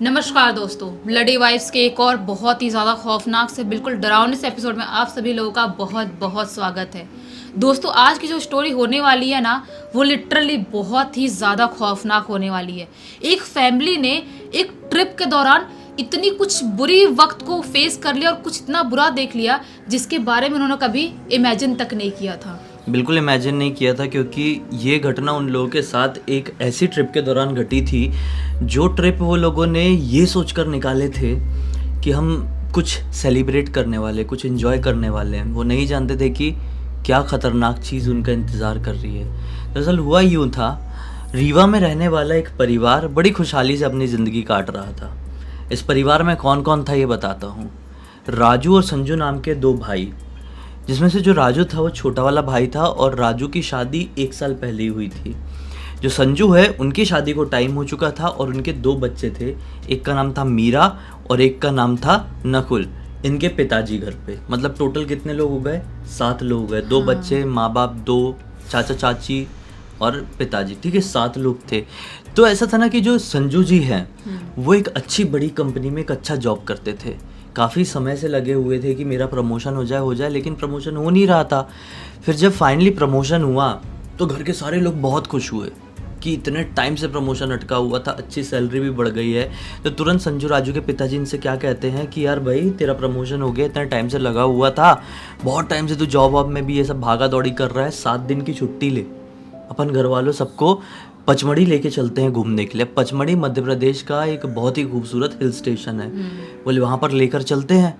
नमस्कार दोस्तों, bloody wives के एक और बहुत ही ज़्यादा खौफनाक से बिल्कुल डरावने से एपिसोड में आप सभी लोगों का बहुत बहुत स्वागत है। दोस्तों, आज की जो स्टोरी होने वाली है ना, वो लिटरली बहुत ही ज़्यादा खौफनाक होने वाली है। एक फैमिली ने एक ट्रिप के दौरान इतनी कुछ बुरी वक्त को फेस कर लिया और कुछ इतना बुरा देख लिया जिसके बारे में उन्होंने कभी इमेजिन तक नहीं किया था। बिल्कुल इमेजिन नहीं किया था, क्योंकि ये घटना उन लोगों के साथ एक ऐसी ट्रिप के दौरान घटी थी। जो ट्रिप वो लोगों ने ये सोचकर निकाले थे कि हम कुछ सेलिब्रेट करने वाले, कुछ एंजॉय करने वाले हैं। वो नहीं जानते थे कि क्या ख़तरनाक चीज़ उनका इंतज़ार कर रही है। दरअसल हुआ यूँ था, रीवा में रहने वाला एक परिवार बड़ी खुशहाली से अपनी ज़िंदगी काट रहा था। इस परिवार में कौन कौन था ये बताता हूँ। राजू और संजू नाम के दो भाई, जिसमें से जो राजू था वो छोटा वाला भाई था और राजू की शादी 1 साल पहले ही हुई थी। जो संजू है उनकी शादी को टाइम हो चुका था और उनके 2 बच्चे थे। एक का नाम था मीरा और एक का नाम था नकुल। इनके पिताजी घर पे, मतलब टोटल कितने लोग हो गए? 7 लोग हो गए। 2 बच्चे, माँ बाप, 2 चाचा चाची और पिताजी, ठीक है, 7 लोग थे। तो ऐसा था ना कि जो संजू जी हैं वो एक अच्छी बड़ी कंपनी में एक अच्छा जॉब करते थे। काफ़ी समय से लगे हुए थे कि मेरा प्रमोशन हो जाए, लेकिन प्रमोशन हो नहीं रहा था। फिर जब फाइनली प्रमोशन हुआ तो घर के सारे लोग बहुत खुश हुए कि इतने टाइम से प्रमोशन अटका हुआ था, अच्छी सैलरी भी बढ़ गई है। तो तुरंत संजू राजू के पिताजी इनसे क्या कहते हैं कि यार भाई, तेरा प्रमोशन हो गया, इतने टाइम से लगा हुआ था, बहुत टाइम से तू जॉब वॉब में भी ये सब भागा दौड़ी कर रहा है, 7 दिन की छुट्टी ले, अपन घर वालों सबको पचमढ़ी लेके चलते हैं घूमने के लिए। पचमढ़ी मध्य प्रदेश का एक बहुत ही खूबसूरत हिल स्टेशन है। बोले वहाँ पर लेकर चलते हैं।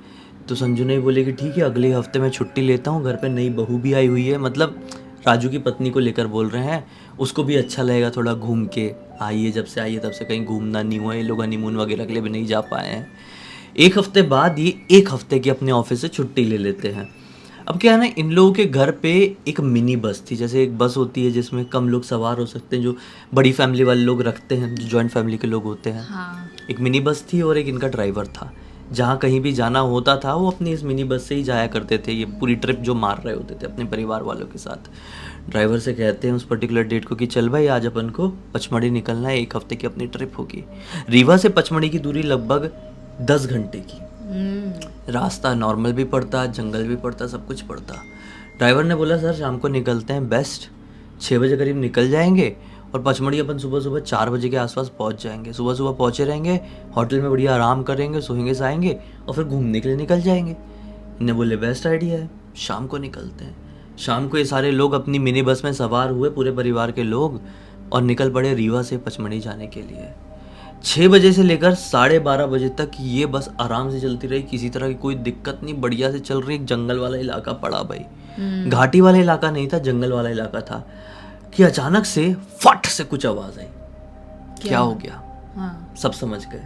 तो संजू ने बोले कि ठीक है, अगले हफ्ते मैं छुट्टी लेता हूँ, घर पे नई बहू भी आई हुई है, मतलब राजू की पत्नी को लेकर बोल रहे हैं, उसको भी अच्छा लगेगा थोड़ा घूम के। आइए, जब से आइए तब से कहीं घूमना नहीं हुआ, ये लोग हनीमून वगैरह के लिए भी नहीं जा पाए हैं। 1 हफ्ते बाद ये 1 हफ्ते की अपने ऑफिस से छुट्टी ले लेते हैं। अब क्या है ना, इन लोगों के घर पे एक मिनी बस थी। जैसे एक बस होती है जिसमें कम लोग सवार हो सकते हैं, जो बड़ी फैमिली वाले लोग रखते हैं, जो जॉइंट फैमिली के लोग होते हैं। हाँ। एक मिनी बस थी और एक इनका ड्राइवर था। जहाँ कहीं भी जाना होता था वो अपनी इस मिनी बस से ही जाया करते थे। ये पूरी ट्रिप जो मार रहे होते थे अपने परिवार वालों के साथ। ड्राइवर से कहते हैं उस पर्टिकुलर डेट को कि चल भाई, आज अपन को पचमढ़ी निकलना है, 1 हफ्ते की अपनी ट्रिप होगी। रीवा से पचमढ़ी की दूरी लगभग 10 घंटे की। रास्ता नॉर्मल भी पड़ता, जंगल भी पड़ता, सब कुछ पड़ता। ड्राइवर ने बोला सर शाम को निकलते हैं, बेस्ट 6 बजे करीब निकल जाएंगे और पचमढ़ी अपन सुबह सुबह 4 बजे के आसपास पहुंच जाएंगे। सुबह सुबह पहुंचे रहेंगे, होटल में बढ़िया आराम करेंगे, सोएंगे साएंगे और फिर घूमने के लिए निकल जाएंगे। इन्हें बोले बेस्ट आइडिया है, शाम को निकलते हैं। शाम को ये सारे लोग अपनी मिनी बस में सवार हुए, पूरे परिवार के लोग, और निकल पड़े रीवा से पचमढ़ी जाने के लिए। 6 बजे से लेकर 12:30 बजे तक ये बस आराम से चलती रही, किसी तरह की कोई दिक्कत नहीं, बढ़िया से चल रही। एक जंगल वाला इलाका पड़ा भाई, घाटी वाला इलाका नहीं था, जंगल वाला इलाका था। कि अचानक से फट से कुछ आवाज आई। क्या हो गया? हाँ। सब समझ गए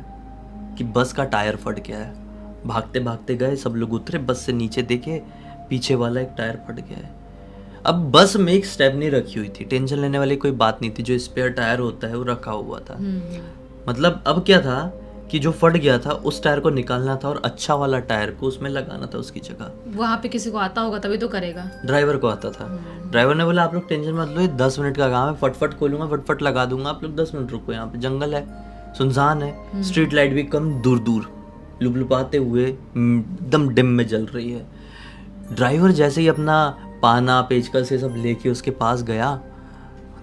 कि बस का टायर फट गया है। भागते भागते गए, सब लोग उतरे, बस से नीचे देखे, पीछे वाला एक टायर फट गया है। अब बस में एक स्टेपनी रखी हुई थी, टेंशन लेने वाली कोई बात नहीं थी। जो स्पेयर टायर होता है वो रखा हुआ था। मतलब अब क्या था कि जो फट गया था उस टायर को निकालना था और अच्छा वाला टायर को उसमें लगाना था उसकी जगह। वहाँ पे किसी को आता होगा तभी तो करेगा। ड्राइवर को आता था। ड्राइवर ने बोला आप लोग टेंशन मत लो, ये 10 मिनट का काम है, फटफट खोलूंगा, फटफट लगा दूंगा, आप लोग 10 मिनट रुको, यहाँ पे जंगल है, सुनसान है, स्ट्रीट लाइट भी कम दूर दूर लुपलुपाते हुए एकदम डिम में जल रही है। ड्राइवर जैसे ही अपना पाना पेचकस से सब लेके उसके पास गया,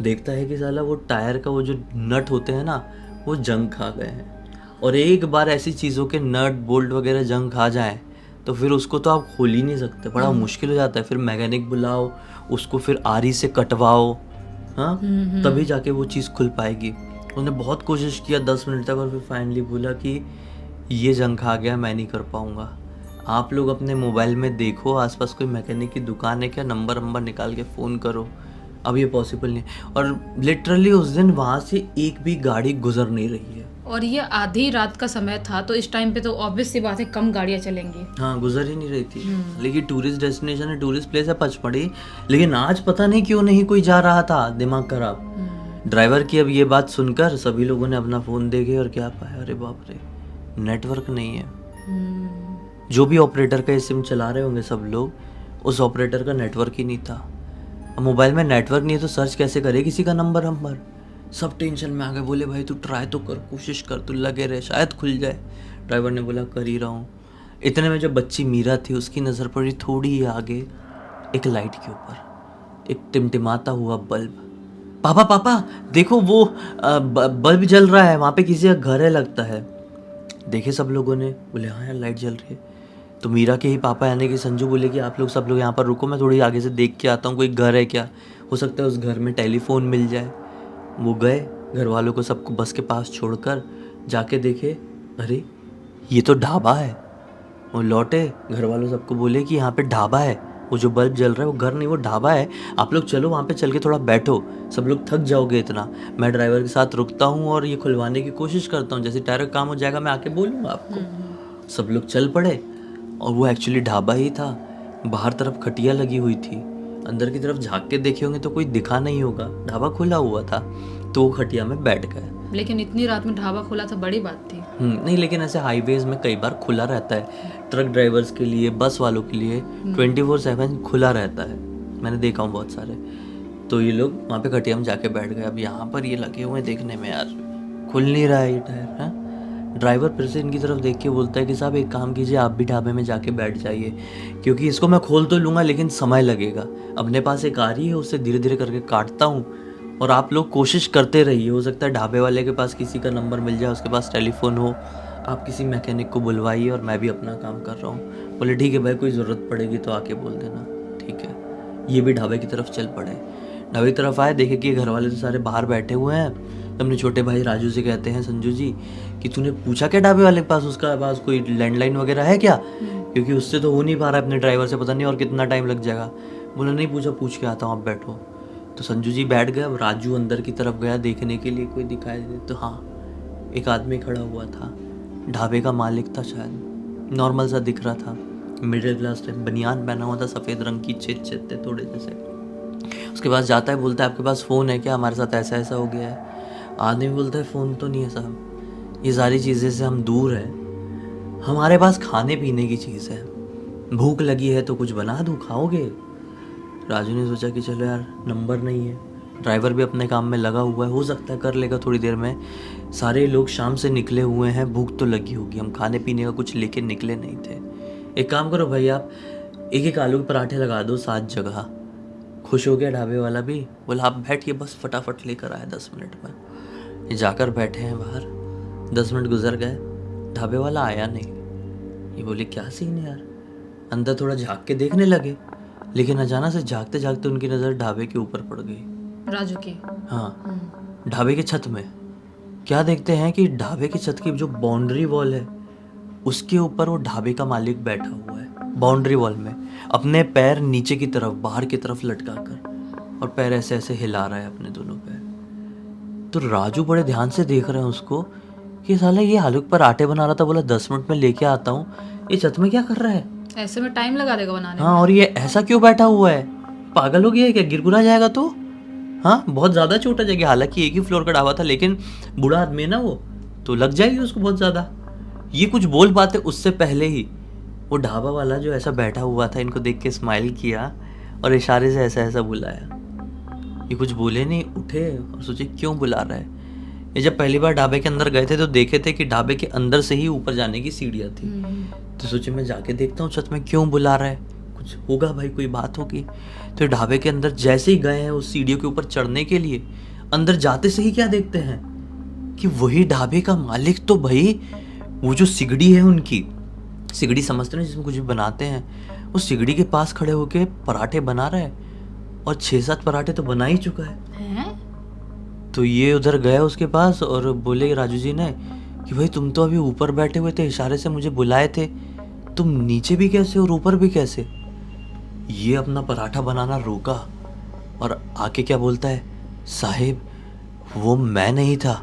देखता है कि साला वो टायर का वो जो नट होते हैं ना, वो जंग खा गए हैं। और एक बार ऐसी चीज़ों के नट बोल्ट वगैरह जंग खा जाए तो फिर उसको तो आप खोल ही नहीं सकते, बड़ा मुश्किल हो जाता है। फिर मैकेनिक बुलाओ, उसको फिर आरी से कटवाओ, हाँ, तभी जाके वो चीज़ खुल पाएगी। उन्होंने बहुत कोशिश किया 10 मिनट तक और फिर फाइनली बोला कि ये जंग खा गया, मैं नहीं कर पाऊँगा। आप लोग अपने मोबाइल में देखो आसपास कोई मैकेनिक की दुकान है क्या, नंबर निकाल के फ़ोन करो। अब ये पॉसिबल नहीं। और लिटरली उस दिन वहाँ से एक भी गाड़ी गुजर नहीं रही है। और ये आधी रात का समय था, तो इस टाइम पे तो ऑब्वियस सी बात है कम गाड़ियाँ चलेंगी। हाँ, गुजर ही नहीं रही थी। लेकिन टूरिस्ट डेस्टिनेशन है, टूरिस्ट प्लेस है पचमढ़ी, लेकिन आज पता नहीं क्यों नहीं कोई जा रहा था, दिमाग खराब। ड्राइवर की अब ये बात सुनकर सभी लोगों ने अपना फ़ोन देखे और क्या पाया, अरे बाप रे, नेटवर्क नहीं है। जो भी ऑपरेटर का ये सिम चला रहे होंगे सब लोग, उस ऑपरेटर का नेटवर्क ही नहीं था। अब मोबाइल में नेटवर्क नहीं है तो सर्च कैसे करे किसी का नंबर? सब टेंशन में आ गए, बोले भाई तू ट्राई तो कर, कोशिश कर, तू लगे रहे, शायद खुल जाए। ड्राइवर ने बोला कर ही रहा हूँ। इतने में जो बच्ची मीरा थी उसकी नज़र पड़ी थोड़ी ही आगे एक लाइट के ऊपर, एक टिमटिमाता हुआ बल्ब। पापा पापा देखो वो बल्ब जल रहा है, वहाँ पे किसी का घर है लगता है। देखे सब लोगों ने, बोले हाँ यार लाइट जल रही है। तो मीरा के ही पापा यानी कि संजू बोले कि आप लोग सब लोग यहाँ पर रुको, मैं थोड़ी आगे से देख के आता हूँ कोई घर है क्या, हो सकता है उस घर में टेलीफोन मिल जाए। वो गए, घर वालों को सबको बस के पास छोड़कर जाके देखे, अरे ये तो ढाबा है। वो लौटे, घर वालों सबको बोले कि यहाँ पे ढाबा है, वो जो बल्ब जल रहा है वो घर नहीं वो ढाबा है, आप लोग चलो वहाँ पे चल के थोड़ा बैठो, सब लोग थक जाओगे इतना, मैं ड्राइवर के साथ रुकता हूँ और ये खुलवाने की कोशिश करता हूँ, जैसे टायर का काम हो जाएगा मैं आके बोलूँगा आपको। सब लोग चल पड़े और वो एक्चुअली ढाबा ही था। बाहर तरफ खटिया लगी हुई थी, अंदर की तरफ झाँक के देखे होंगे तो कोई दिखा नहीं होगा, ढाबा खुला हुआ था। तो वो खटिया में बैठ गए। लेकिन इतनी रात में ढाबा खुला था, बड़ी बात थी। नहीं, लेकिन ऐसे हाईवेज में कई बार खुला रहता है, ट्रक ड्राइवर्स के लिए, बस वालों के लिए 24/7 खुला रहता है, मैंने देखा हूँ बहुत सारे। तो ये लोग वहाँ पे खटिया में जाके बैठ गए। अब यहाँ पर ये लगे हुए देखने में, यार खुल नहीं रहा है ये टायर। हाँ, ड्राइवर फिर से इनकी तरफ देख के बोलता है कि साहब एक काम कीजिए, आप भी ढाबे में जाके बैठ जाइए, क्योंकि इसको मैं खोल तो लूँगा लेकिन समय लगेगा। अपने पास एक आ रही है, उससे धीरे धीरे करके काटता हूँ और आप लोग कोशिश करते रहिए, हो सकता है ढाबे वाले के पास किसी का नंबर मिल जाए, उसके पास टेलीफोन हो, आप किसी मैकेनिक को बुलवाइए और मैं भी अपना काम कर रहा हूँ। बोले ठीक है भाई, कोई ज़रूरत पड़ेगी तो आके बोल देना। ठीक है, ये भी ढाबे की तरफ चल पड़े। ढाबे की तरफ आए, देखे कि घर वाले तो सारे बाहर बैठे हुए हैं। तो अपने छोटे भाई राजू से कहते हैं, संजू जी कि तूने पूछा क्या ढाबे वाले के पास, उसका पास कोई लैंडलाइन वगैरह है क्या, क्योंकि उससे तो हो नहीं पा रहा है अपने ड्राइवर से, पता नहीं और कितना टाइम लग जाएगा। बोला नहीं पूछा, पूछ के आता हूँ, आप बैठो। तो संजू जी बैठ गए। अब राजू अंदर की तरफ गया देखने के लिए कोई दिखाई दे, तो हाँ एक आदमी खड़ा हुआ था, ढाबे का मालिक था शायद, नॉर्मल सा दिख रहा था, मिडिल क्लास टाइप, बनियान पहना हुआ था, सफ़ेद रंग की, छेद थे थोड़े जैसे। उसके पास जाता है, बोलता है आपके पास फ़ोन है क्या, हमारे साथ ऐसा ऐसा हो गया है। आदमी बोलता है फ़ोन तो नहीं है साहब, ये सारी चीज़ें से हम दूर हैं, हमारे पास खाने पीने की चीज़ है, भूख लगी है तो कुछ बना दूँ, खाओगे। राजू ने सोचा कि चलो यार नंबर नहीं है, ड्राइवर भी अपने काम में लगा हुआ है, हो सकता है कर लेगा थोड़ी देर में, सारे लोग शाम से निकले हुए हैं, भूख तो लगी होगी, हम खाने पीने का कुछ लेके निकले नहीं थे। एक काम करो भाई, आप एक एक आलू के पराठे लगा दो 7 जगह। खुश हो गया ढाबे वाला भी, बोला आप बैठिए, बस फटाफट लेकर आए 10 मिनट में। ये जाकर बैठे हैं बाहर, 10 मिनट गुजर गए, ढाबे वाला आया नहीं। ये बोले क्या सीन है यार, अंदर थोड़ा झाँक के देखने लगे, लेकिन अचानक से झाँकते झाँकते उनकी नज़र ढाबे के ऊपर पड़ गई, राजू की। हाँ, ढाबे के छत में। क्या देखते हैं कि ढाबे की छत की जो बाउंड्री वॉल है उसके ऊपर वो ढाबे का मालिक बैठा हुआ है, बाउंड्री वॉल में, अपने पैर नीचे की तरफ बाहर की तरफ लटका कर, और पैर ऐसे ऐसे हिला रहा है अपने दोनों पैर। तो राजू बड़े ध्यान से देख रहे हैं उसको कि साला ये आलू के पराठे बना रहा था, बोला 10 मिनट में लेके आता हूँ, ये छत में क्या कर रहा है, ऐसे में टाइम लगा देगा बनाने हाँ, और ये ऐसा क्यों बैठा हुआ है, पागल हो गया है क्या, गिरगुरा जाएगा तो, हाँ बहुत ज़्यादा चोट आ जाएगी। हालांकि एक ही फ्लोर का ढाबा था, लेकिन बूढ़ा आदमी है ना वो, तो लग जाएगी उसको बहुत ज़्यादा। ये कुछ बोल पाते उससे पहले ही वो ढाबा वाला जो ऐसा बैठा हुआ था इनको देख के स्माइल किया और इशारे से ऐसा ऐसा बुलाया। ये कुछ बोले नहीं, उठे और सोचे क्यों बुला रहा है। ये जब पहली बार ढाबे के अंदर गए थे तो देखे थे कि ढाबे के अंदर से ही ऊपर जाने की सीढ़ियाँ थी, तो सोचे मैं जाके देखता हूँ छत में क्यों बुला रहा है, कुछ होगा भाई, कोई बात होगी। तो ढाबे के अंदर जैसे ही गए हैं उस सीढ़ियों के ऊपर चढ़ने के लिए, अंदर जाते से ही क्या देखते हैं कि वही ढाबे का मालिक, तो भाई वो जो सिगड़ी है उनकी, सिगड़ी समझते हैं जिसमें कुछ भी बनाते हैं, उस सिगड़ी के पास खड़े होके पराठे बना रहे हैं, और 6-7 पराठे तो बना ही चुका है। तो ये उधर गए उसके पास और बोले राजू जी ने कि भाई तुम तो अभी ऊपर बैठे हुए थे, इशारे से मुझे बुलाए थे, तुम नीचे भी कैसे और ऊपर भी कैसे। ये अपना पराठा बनाना रोका और आके क्या बोलता है, साहिब वो मैं नहीं था,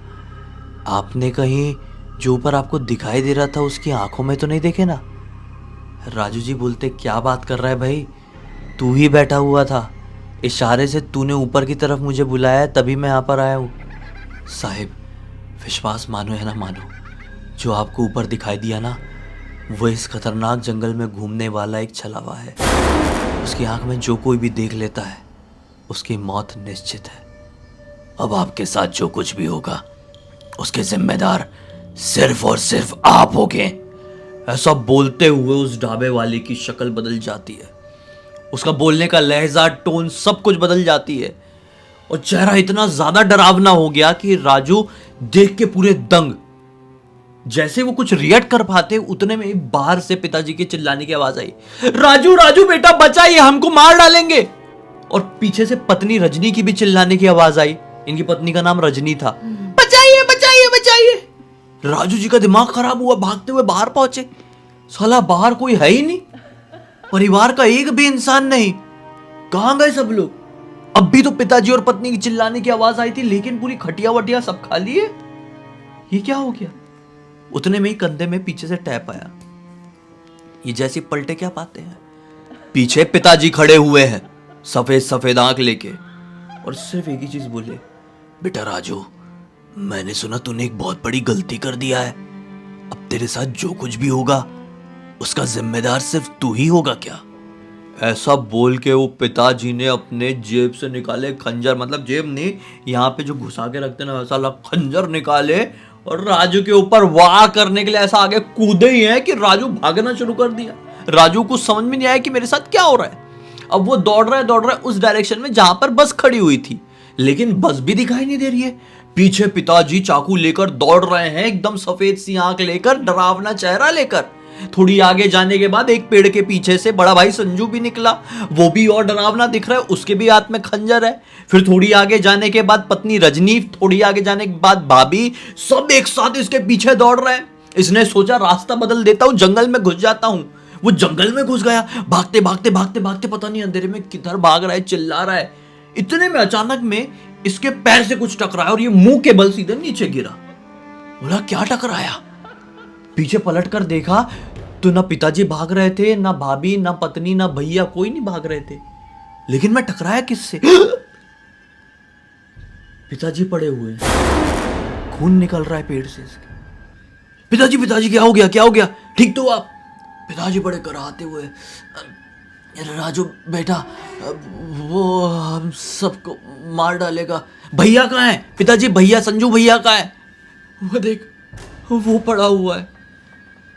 आपने कहीं जो ऊपर आपको दिखाई दे रहा था उसकी आंखों में तो नहीं देखे ना। राजू जी बोलते क्या बात कर रहा है भाई, तू ही बैठा हुआ था, इशारे से तूने ऊपर की तरफ मुझे बुलाया तभी मैं यहाँ पर आया हूँ। साहिब विश्वास मानो या ना मानो, जो आपको ऊपर दिखाई दिया ना वो इस खतरनाक जंगल में घूमने वाला एक छलावा है, उसकी आंख में जो कोई भी देख लेता है उसकी मौत निश्चित है। अब आपके साथ जो कुछ भी होगा उसके जिम्मेदार सिर्फ और सिर्फ आप होगे। ऐसा बोलते हुए उस ढाबे वाले की शक्ल बदल जाती है, उसका बोलने का लहजा, टोन, सब कुछ बदल जाती है और चेहरा इतना ज्यादा डरावना हो गया कि राजू देख के पूरे दंग। जैसे वो कुछ रिएक्ट कर पाते उतने में ही बाहर से पिताजी के चिल्लाने की आवाज आई, राजू राजू बेटा बचाइए, हमको मार डालेंगे। और पीछे से पत्नी रजनी की भी चिल्लाने की आवाज आई। इनकी पत्नी का नाम रजनी था। बचाइए बचाइए बचाइए। राजू जी का दिमाग खराब हुआ, भागते हुए बाहर पहुंचे। साला बाहर कोई है ही नहीं, परिवार का एक भी इंसान नहीं, कहां गए सब लोग। अब भी तो पिताजी और पत्नी की चिल्लाने की आवाज आई थी, लेकिन पूरी खटिया वटिया सब खाली है। ये क्या हो गया। उतने में ही कंधे में पीछे से टैप आया। ये जैसे पलटे क्या पाते हैं, पीछे पिताजी खड़े हुए हैं सफेद सफेद आंख लेके और सिर्फ एक ही चीज बोले, बेटा राजू, मैंने सुना तूने एक बहुत बड़ी गलती कर दिया है। अब तेरे साथ जो कुछ भी होगा उसका जिम्मेदार सिर्फ तू ही होगा क्या। ऐसा बोल के वो पिताजी ने अपने जेब से निकाले खंजर, मतलब जेब नहीं, यहाँ पे जो घुसा के रखते ना वैसा खंजर निकाले और राजू के ऊपर वार करने के लिए ऐसा आगे कूदे ही है कि राजू भागना शुरू कर दिया। राजू को समझ में नहीं आया कि मेरे साथ क्या हो रहा है। अब वो दौड़ रहा है उस डायरेक्शन में जहां पर बस खड़ी हुई थी, लेकिन बस भी दिखाई नहीं दे रही है। पीछे पिताजी चाकू लेकर दौड़ रहे हैं, एकदम सफेद सी आंख लेकर, डरावना चेहरा लेकर। थोड़ी आगे जाने के बाद एक पेड़ के पीछे से बड़ा भाई संजू भी निकला, वो भी और डरावना दिख रहा है, उसके भी हाथ में खंजर है। फिर थोड़ी आगे जाने के बाद पत्नी रजनी, थोड़ी आगे जाने के बाद भाभी, सब एक साथ इसके पीछे दौड़ रहे हैं। इसने सोचा रास्ता बदल देता हूं, जंगल में घुस जाता हूं। वो जंगल में घुस गया, भागते भागते भागते भागते पता नहीं अंधेरे में किधर भाग रहा है, चिल्ला रहा है। इतने में अचानक में इसके पैर से कुछ टकराया और ये मुंह के बल सीधे नीचे गिरा। बोला क्या टकराया। पीछे पलट कर देखा तो ना पिताजी भाग रहे थे, ना भाभी, ना पत्नी, ना भैया, कोई नहीं भाग रहे थे। लेकिन मैं टकराया किससे। पिताजी पड़े हुए, खून निकल रहा है पेट से इसके। पिताजी पिताजी क्या हो गया, क्या हो गया, ठीक तो आप। पिताजी बड़े कराते हुए, राजू बेटा वो हम सबको मार डालेगा। भैया कहाँ है पिताजी, भैया, संजू भैया कहाँ है। वो देख वो पड़ा हुआ है।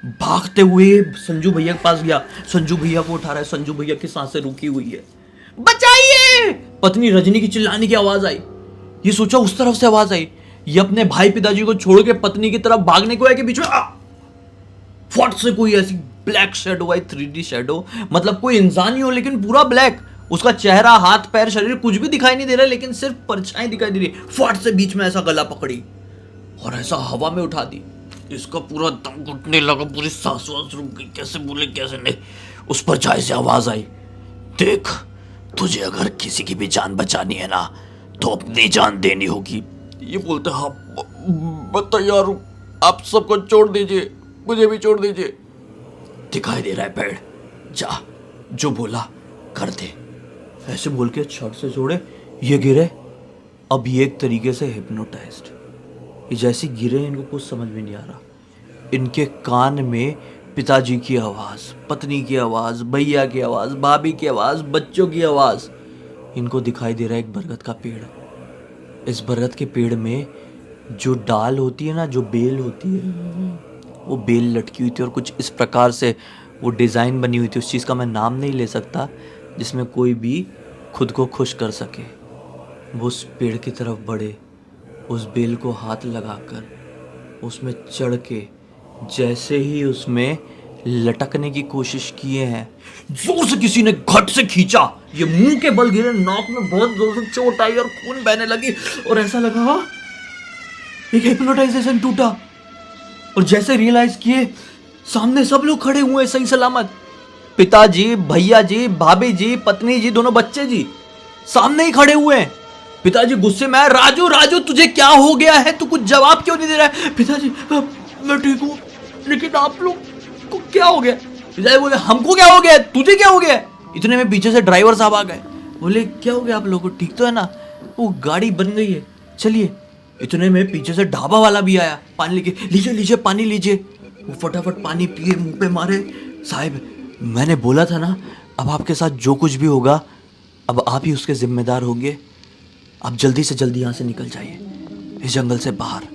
भागते हुए संजू भैया के पास गया, संजू भैया को उठा रहा है, संजू भैया की सांसें रुकी हुई है। बचाइए। पत्नी रजनी की चिल्लाने की आवाज आई। ये सोचा उस तरफ से आवाज आई, ये अपने भाई पिताजी को छोड़ के पत्नी की तरफ भागने को है कि बीच में फट से कोई ऐसी ब्लैक शेडो आई, 3D शेडो, मतलब कोई इंसान ही हो लेकिन पूरा ब्लैक। उसका चेहरा, हाथ, पैर, शरीर कुछ भी दिखाई नहीं दे रहा है, लेकिन सिर्फ परछाई दिखाई दे रही है। फट से बीच में ऐसा गला पकड़ी और ऐसा हवा में उठा दी। इसका पूरा दम घुटने लगा, पूरी सांस वास रुक गई, कैसे बोले कैसे नहीं। उस परछाई से आवाज आई, देख तुझे अगर किसी की भी जान बचानी है ना तो अपनी जान देनी होगी। ये बोलते हाँ मैं तैयार हूं, आप सबको छोड़ दीजिए, मुझे भी छोड़ दीजिए। दिखाई दे रहा है पेड़, जा जो बोला कर दे। ऐसे बोल के छत से जोड़े, ये गिरे। अब ये एक तरीके से हिप्नोटाइज्ड। ये जैसे गिरे इनको कुछ समझ में नहीं आ रहा। इनके कान में पिताजी की आवाज़, पत्नी की आवाज़, भैया की आवाज़, भाभी की आवाज़, बच्चों की आवाज़। इनको दिखाई दे रहा है एक बरगद का पेड़। इस बरगद के पेड़ में जो डाल होती है ना, जो बेल होती है, वो बेल लटकी हुई थी और कुछ इस प्रकार से वो डिज़ाइन बनी हुई थी। उस चीज़ का मैं नाम नहीं ले सकता जिसमें कोई भी खुद को खुश कर सके। वो उस पेड़ की तरफ बढ़े, उस बेल को हाथ लगाकर उसमें चढ़ के जैसे ही उसमें लटकने की कोशिश किए हैं, जोर से किसी ने घट से खींचा। ये मुंह के बल गिरे, नाक में बहुत जोर से चोट आई और खून बहने लगी और ऐसा लगा एक हिप्नोटाइजेशन टूटा। और जैसे रियलाइज किए सामने सब लोग खड़े हुए सही सलामत, पिताजी, भैया जी, भाभी जी, पत्नी जी, दोनों बच्चे जी सामने ही खड़े हुए हैं। पिताजी गुस्से में आए, राजू राजू तुझे क्या हो गया है, तू कुछ जवाब क्यों नहीं दे रहा है। पिताजी मैं ठीक हूँ, लेकिन आप लोग को क्या हो गया। पिताजी बोले हमको क्या हो गया, तुझे क्या हो गया। इतने में पीछे से ड्राइवर साहब आ गए, बोले क्या हो गया आप लोगों को, ठीक तो है ना, वो गाड़ी बन गई है चलिए। इतने में पीछे से ढाबा वाला भी आया, पानी लेके, लीजिए लीजिए पानी लीजिए। वो फटाफट पानी पिए, मुंह पे मारे। साहब मैंने बोला था ना, अब आपके साथ जो कुछ भी होगा अब आप ही उसके जिम्मेदार होंगे। आप जल्दी से जल्दी यहाँ से निकल जाइए, इस जंगल से बाहर।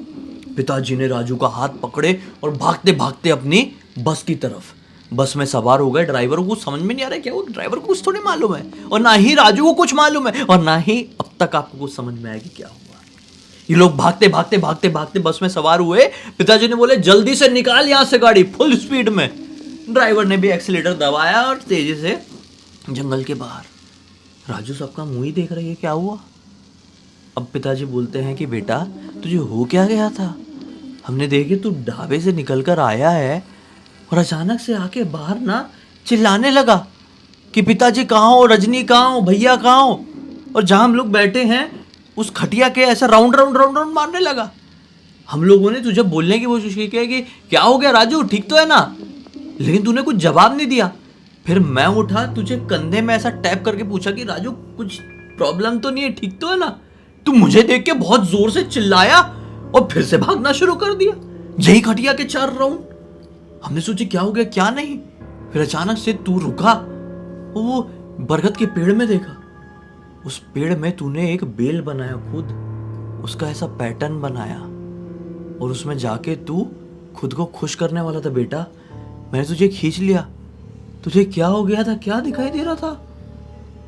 पिताजी ने राजू का हाथ पकड़े और भागते भागते अपनी बस की तरफ। बस में सवार हो गए। ड्राइवर को कुछ समझ में नहीं आ रहा है, क्या वो ड्राइवर को कुछ थोड़ी मालूम है, और ना ही राजू को कुछ मालूम है, और ना ही अब तक आपको कुछ समझ में आएगी क्या हुआ। ये लोग भागते भागते भागते भागते बस में सवार हुए। पिताजी ने बोले जल्दी से निकाल यहाँ से गाड़ी, फुल स्पीड में। ड्राइवर ने भी एक्सीलेटर दबाया और तेजी से जंगल के बाहर। राजू सबका मुंह ही देख रही है, क्या हुआ। अब पिताजी बोलते हैं कि बेटा तुझे हो क्या गया था, हमने देखे तू ढाबे से निकल कर आया है और अचानक से आके बाहर ना चिल्लाने लगा कि पिताजी कहाँ हो, रजनी कहाँ हो, भैया कहाँ हो। और जहाँ हम लोग बैठे हैं उस खटिया के ऐसा राउंड राउंड राउंड राउंड मारने लगा। हम लोगों ने तुझे बोलने की कोशिश की कि क्या हो गया राजू, ठीक तो है ना, लेकिन तूने कुछ जवाब नहीं दिया। फिर मैं उठा, तुझे कंधे में ऐसा टैप करके पूछा कि राजू कुछ प्रॉब्लम तो नहीं है, ठीक तो है ना। तू मुझे देख के बहुत जोर से चिल्लाया और फिर से भागना शुरू कर दिया, यही खटिया के 4 राउंड। हमने सोचा क्या हो गया क्या नहीं। फिर अचानक से तू रुका, वो बरगद के पेड़ में देखा, उस पेड़ में तूने एक बेल बनाया खुद, उसका ऐसा पैटर्न बनाया और उसमें जाके तू खुद को खुश करने वाला था। बेटा मैंने तुझे खींच लिया, तुझे क्या हो गया था, क्या दिखाई दे रहा था।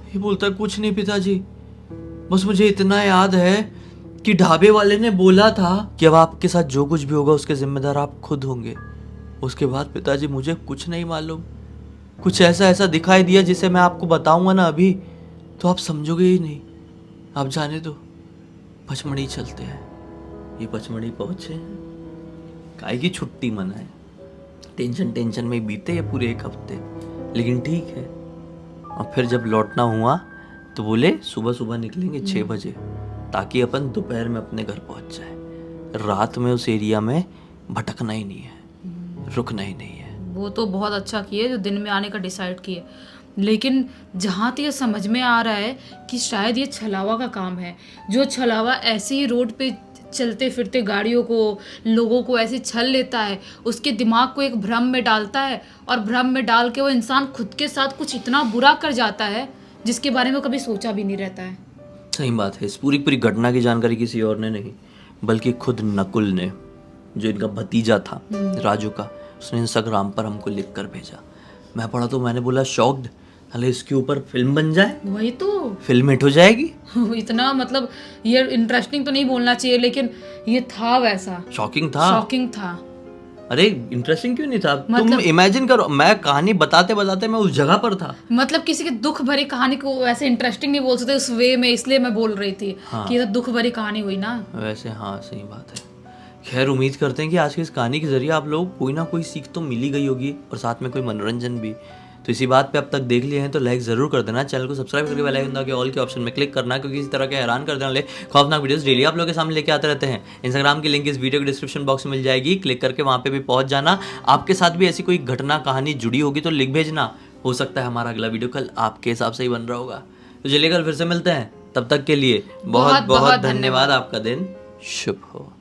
ये बोलता कुछ नहीं पिताजी, बस मुझे इतना याद है कि ढाबे वाले ने बोला था कि अब आपके साथ जो कुछ भी होगा उसके जिम्मेदार आप खुद होंगे। उसके बाद पिताजी मुझे कुछ नहीं मालूम, कुछ ऐसा ऐसा दिखाई दिया जिसे मैं आपको बताऊंगा ना अभी तो आप समझोगे ही नहीं। आप जाने दो, पचमढ़ी चलते हैं। ये पचमढ़ी पहुंचे हैं, काहे की छुट्टी मनाए, टेंशन में बीते ये पूरे 1 हफ्ते, लेकिन ठीक है। और फिर जब लौटना हुआ तो बोले सुबह सुबह निकलेंगे 6 बजे, ताकि अपन दोपहर में अपने घर पहुंच जाए। रात में उस एरिया में भटकना ही नहीं है, रुकना ही नहीं है। वो तो बहुत अच्छा किए जो दिन में आने का डिसाइड किए, लेकिन जहाँ तक ये समझ में आ रहा है कि शायद ये छलावा का काम है। जो छलावा ऐसे ही रोड पे चलते फिरते गाड़ियों को, लोगों को ऐसे छल लेता है, उसके दिमाग को एक भ्रम में डालता है और भ्रम में डाल के वो इंसान खुद के साथ कुछ इतना बुरा कर जाता है जिसके बारे में वो कभी सोचा भी नहीं रहता है। सही बात है। इस पूरी घटना की जानकारी किसी और ने नहीं, बल्कि खुद नकुल ने, जो इनका भतीजा था राजू का, उसने इंस्टाग्राम पर हमको लिख कर भेजा। मैं पढ़ा तो मैंने बोला शॉक्ड, अरे इसके ऊपर फिल्म बन जाए, वही तो फिल्म हिट हो जाएगी। इतना मतलब ये इंटरेस्टिंग तो नहीं बोलना चाहिए, लेकिन ये था वैसा शॉकिंग था, शॉकिंग था। अरे इंटरेस्टिंग क्यों नहीं था, मतलब, तुम इमेजिन करो, मैं कहानी बताते बताते मैं उस जगह पर था। मतलब किसी की दुख भरी कहानी को वैसे इंटरेस्टिंग नहीं बोल सकते उस वे में, इसलिए मैं बोल रही थी कि ये तो दुख भरी कहानी हुई ना। वैसे हाँ सही बात है। खैर उम्मीद करते हैं कि आज की इस कहानी के जरिए आप लोग कोई ना कोई सीख तो मिली गई होगी और साथ में कोई मनोरंजन भी। तो इसी बात पे अब तक देख लिए हैं तो लाइक जरूर कर देना, चैनल को सब्सक्राइब करके बेल आइकन दबा के ऑल के ऑप्शन में क्लिक करना, क्योंकि इस तरह के हैरान कर देने वाले खौफनाक वीडियोस डेली आप लोगों के सामने लेके आते रहते हैं। इंस्टाग्राम की लिंक इस वीडियो के डिस्क्रिप्शन बॉक्स में मिल जाएगी, क्लिक करके वहाँ पे भी पहुँच जाना। आपके साथ भी ऐसी कोई घटना कहानी जुड़ी होगी तो लिख भेजना, हो सकता है हमारा अगला वीडियो कल आपके हिसाब से ही बन रहा होगा। तो चलिए कल फिर से मिलते हैं, तब तक के लिए बहुत बहुत धन्यवाद। आपका दिन शुभ हो।